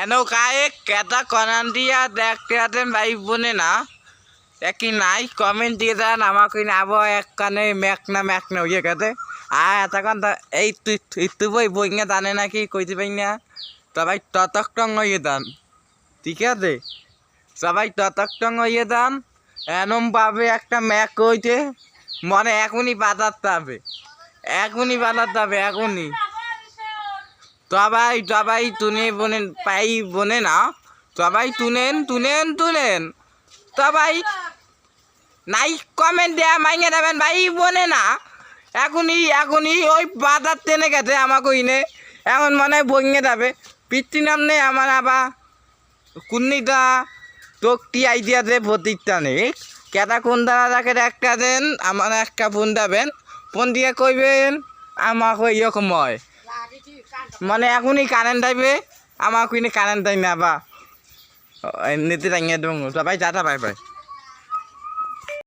এনো কায়ে কেটা কনান দিয়া দেখতে আছেন ভাই বোনে না একই নাই কমেন্ট দিয়ে দেন আমাকে আবো এক কানে ম্যাক না হয়ে গেছে আর এতক্ষণ এই তুই বই বইঙ্গা জানে নাকি কইতে পাই না সবাই ততক্ষণ হয়ে দেন ঠিক আছে সবাই ততক্ষণ হয়ে দেন এনম পাবে একটা ম্যাক হইতে মনে এখনই বাজাতে হবে এখনই সবাই তুনে বনে পাই বনে না সবাই তুনেন সবাই নাই কমেন্ট দেয়া মাইনে দেবেন ভাই বনে না এখনই ওই বাজার টেনে গেছে আমাকে ইনে এখন মনে হয় বইঙে যাবে পিতৃ নাম নেই আমার আবার কুন্নিটা তোকটি আইডিয়াতে প্রতীকটা নেই কেটা কোন দ্বারা রাখে একটা দেন আমার একটা ফোন দেবেন ফোন দিয়ে কইবেন আমাকে এরকম হয় মানে এখনই কারেন্ট আইবে আমার কারেন্ট দেয় না বা নিতে টাঙিয়ে দেবো সবাই টাটা বাই বাই